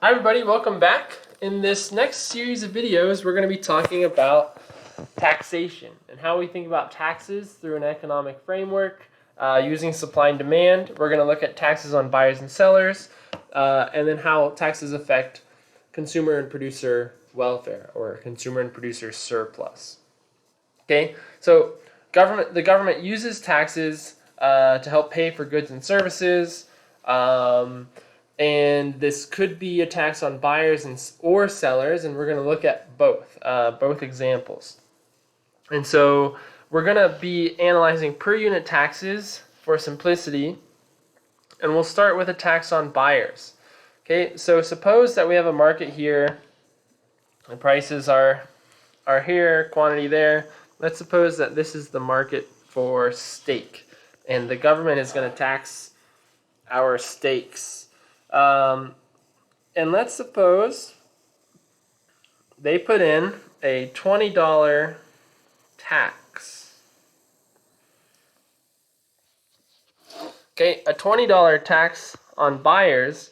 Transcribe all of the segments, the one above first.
Hi everybody, welcome back. In this next series of videos, we're going to be talking about taxation and how we think about taxes through an economic framework using supply and demand. We're going to look at taxes on buyers and sellers and then how taxes affect consumer and producer welfare or consumer and producer surplus. Okay, so the government uses taxes to help pay for goods and services. And this could be a tax on buyers or sellers, and we're going to look at both examples. And so we're going to be analyzing per unit taxes for simplicity, and we'll start with a tax on buyers. Okay, so suppose that we have a market here, the prices are here, quantity there. Let's suppose that this is the market for steak, and the government is going to tax our steaks. And let's suppose they put in a $20 tax. Okay, a $20 tax on buyers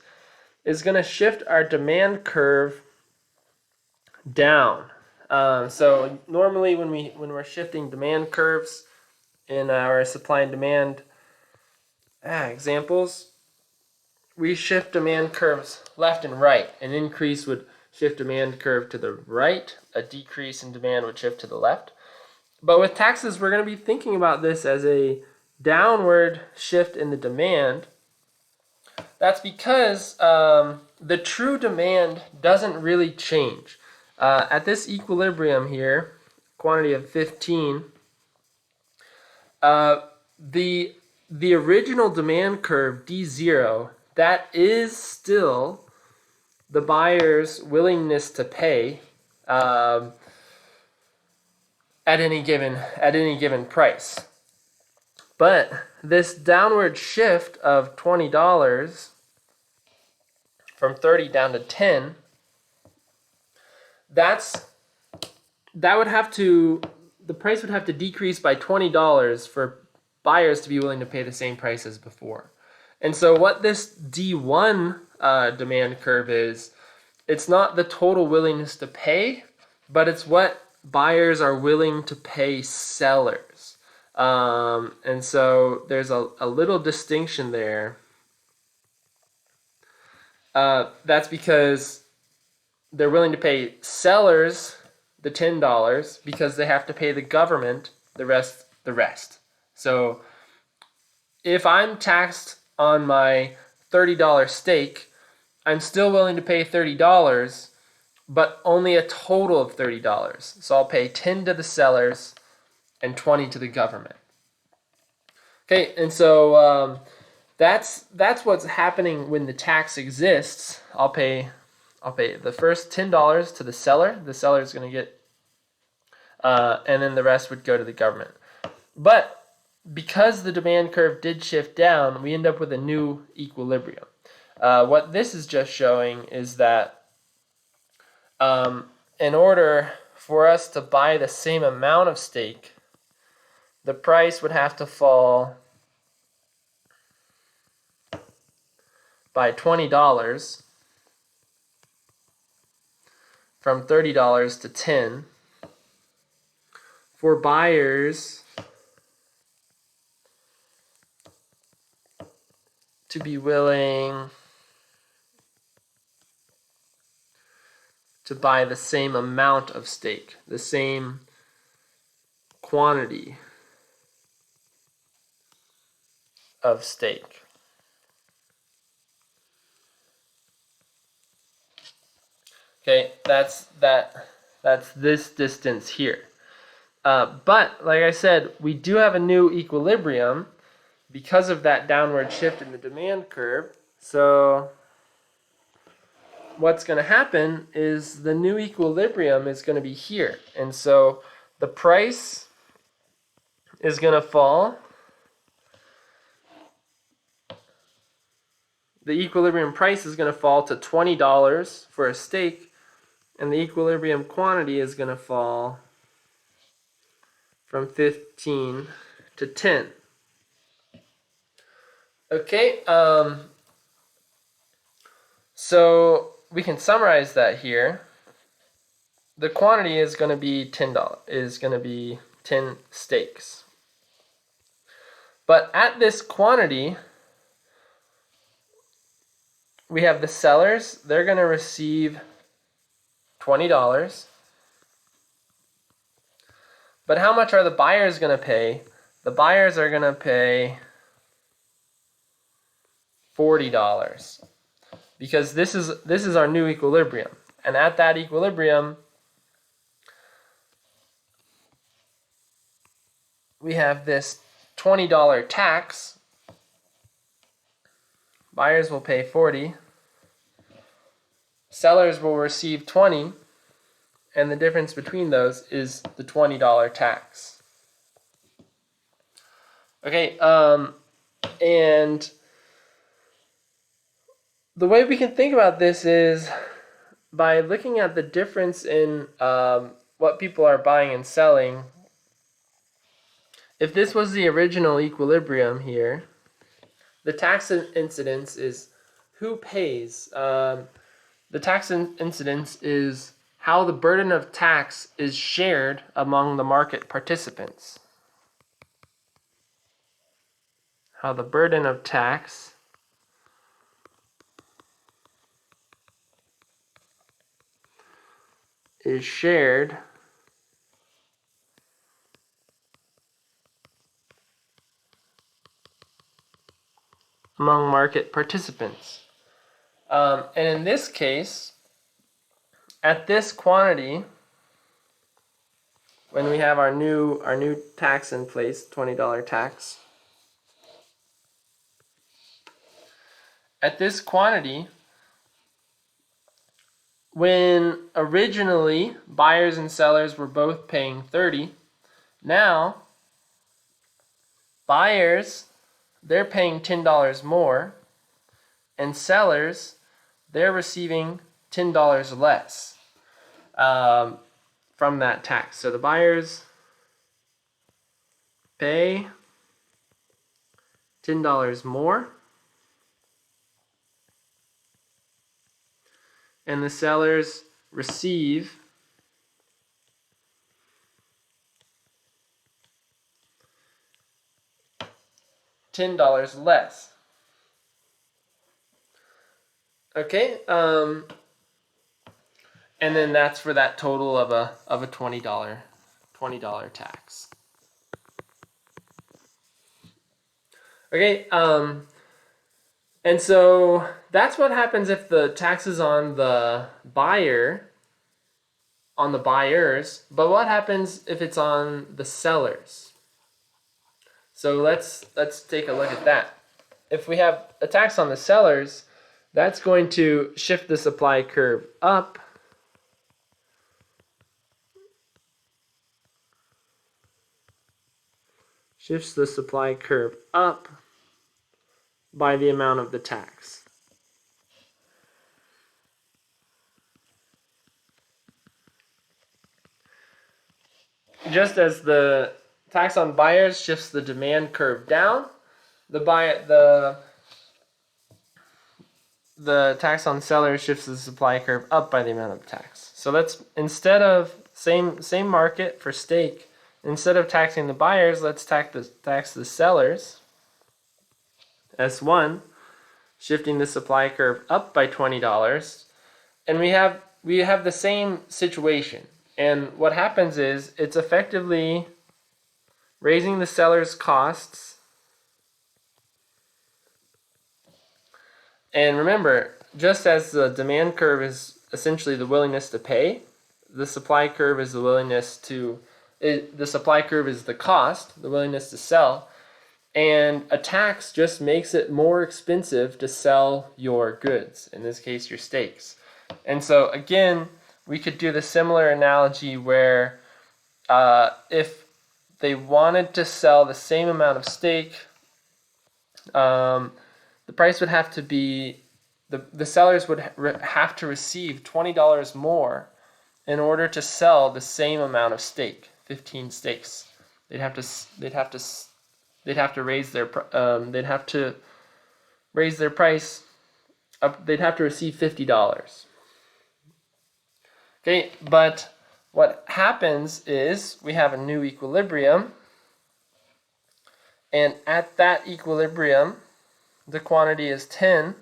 is going to shift our demand curve down. So normally when we're shifting demand curves in our supply and demand examples, we shift demand curves left and right. An increase would shift demand curve to the right, a decrease in demand would shift to the left. But with taxes, we're going to be thinking about this as a downward shift in the demand. That's because the true demand doesn't really change. At this equilibrium here, quantity of 15, the original demand curve, D0, that is still the buyer's willingness to pay at any given price. But this downward shift of $20 from 30 down to 10, the price would have to decrease by $20 for buyers to be willing to pay the same price as before. And so what this D1 demand curve is, it's not the total willingness to pay, but it's what buyers are willing to pay sellers. And so there's a little distinction there. That's because they're willing to pay sellers the $10 because they have to pay the government the rest. So if I'm taxed on my $30 steak, I'm still willing to pay $30, but only a total of $30. So I'll pay 10 to the sellers and 20 to the government. Okay, and so that's what's happening when the tax exists. I'll pay the first $10 to the seller. The seller is going to get, and then the rest would go to the government. But because the demand curve did shift down, we end up with a new equilibrium. What this is just showing is that in order for us to buy the same amount of steak, the price would have to fall by $20 from $30 to $10 for buyers to be willing to buy the same amount of steak, the same quantity of steak. Okay, that's this distance here. But like I said, we do have a new equilibrium because of that downward shift in the demand curve. So what's going to happen is the new equilibrium is going to be here. And so the price is going to fall. The equilibrium price is going to fall to $20 for a steak, and the equilibrium quantity is going to fall from 15 to 10. Okay, so we can summarize that here. The quantity is going to be $10, is going to be 10 steaks. But at this quantity, we have the sellers. They're going to receive $20. But how much are the buyers going to pay? The buyers are going to pay $40 because this is our new equilibrium. And at that equilibrium, we have this $20 tax. Buyers will pay 40. Sellers will receive 20, and the difference between those is the $20 tax. Okay, and the way we can think about this is by looking at the difference in what people are buying and selling. If this was the original equilibrium here, the tax incidence is who pays. The tax incidence is how the burden of tax is shared among the market participants. How the burden of tax is shared among market participants. And in this case, at this quantity, when we have our new tax in place, $20 tax, at this quantity, when originally buyers and sellers were both paying 30, now buyers, they're paying $10 more, and sellers, they're receiving $10 less from that tax. So the buyers pay $10 more, and the sellers receive $10 less. Okay, and then that's for that total of a $20 tax. Okay, and so that's what happens if the tax is on the buyers, but what happens if it's on the sellers? So let's take a look at that. If we have a tax on the sellers, that's going to shift the supply curve up. Shifts the supply curve up by the amount of the tax. Just as the tax on buyers shifts the demand curve down, the tax on sellers shifts the supply curve up by the amount of tax. So let's, instead of same market for steak, instead of taxing the buyers, let's tax the sellers. S1, shifting the supply curve up by $20, and we have the same situation. And what happens is it's effectively raising the seller's costs. And remember, just as the demand curve is essentially the willingness to pay, the supply curve is the willingness to, the supply curve is the cost, the willingness to sell. And a tax just makes it more expensive to sell your goods, in this case your steaks. And so again, we could do the similar analogy where if they wanted to sell the same amount of steak, the price would have to be, the sellers would have to receive $20 more in order to sell the same amount of steak, 15 steaks. They'd have to raise their price up. They'd have to receive $50. Okay, but what happens is we have a new equilibrium, and at that equilibrium, the quantity is 10.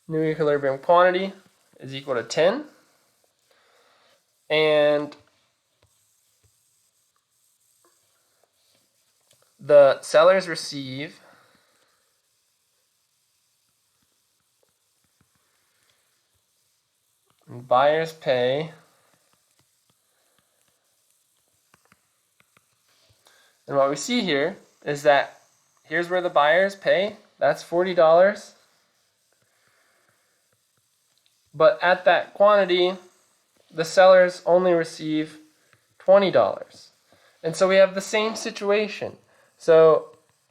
New equilibrium quantity is equal to 10. And the sellers receive and buyers pay. And what we see here is that here's where the buyers pay. That's $40. But at that quantity, the sellers only receive $20. And so we have the same situation. So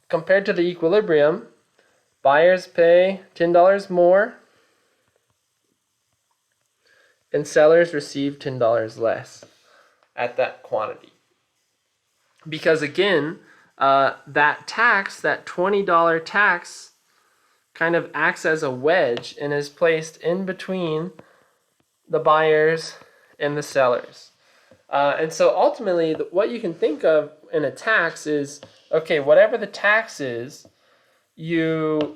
compared to the equilibrium, buyers pay $10 more and sellers receive $10 less at that quantity. Because again, that tax, that $20 tax, kind of acts as a wedge and is placed in between the buyers and the sellers. And so ultimately, what you can think of in a tax is, okay, whatever the tax is, you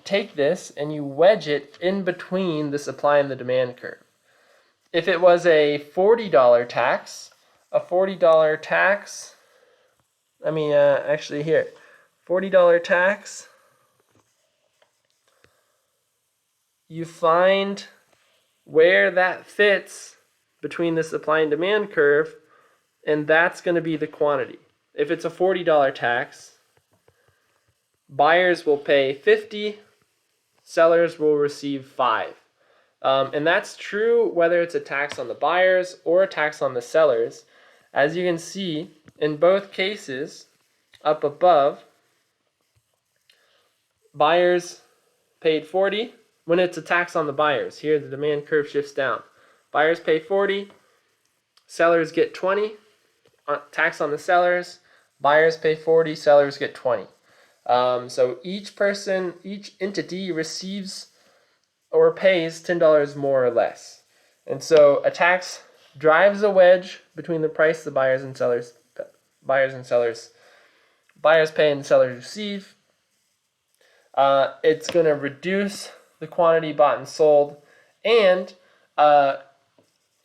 take this and you wedge it in between the supply and the demand curve. If it was a $40 tax, actually here, $40 tax, you find where that fits between the supply and demand curve, and that's going to be the quantity. If it's a $40 tax, buyers will pay 50, sellers will receive 5. And that's true whether it's a tax on the buyers or a tax on the sellers. As you can see, in both cases, up above, buyers paid 40 when it's a tax on the buyers. Here the demand curve shifts down. Buyers pay 40, sellers get 20. Tax on the sellers, buyers pay 40, sellers get 20. So each entity receives or pays $10 more or less. And so a tax drives a wedge between the price the buyers and sellers pay and sellers receive. It's going to reduce the quantity bought and sold, and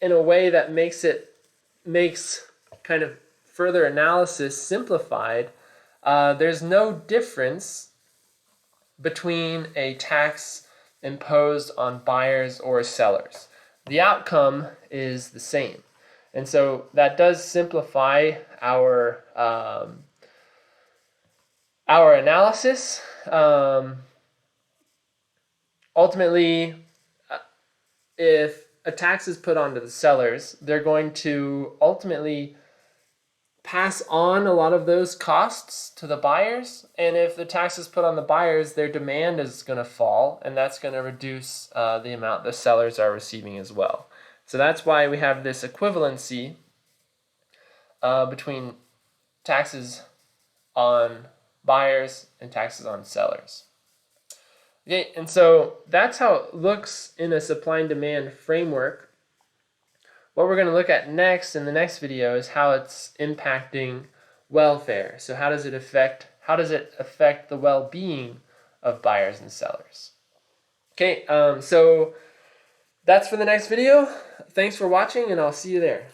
in a way that makes kind of further analysis simplified. There's no difference between a tax imposed on buyers or sellers. The outcome is the same. And so that does simplify our analysis. Ultimately, if a tax is put onto the sellers, they're going to ultimately pass on a lot of those costs to the buyers, and if the tax is put on the buyers, their demand is going to fall, and that's going to reduce the amount the sellers are receiving as well. So that's why we have this equivalency between taxes on buyers and taxes on sellers. Okay, and so that's how it looks in a supply and demand framework. What we're going to look at next in the next video is how it's impacting welfare. So how does it affect the well-being of buyers and sellers? Okay, so that's for the next video. Thanks for watching, and I'll see you there.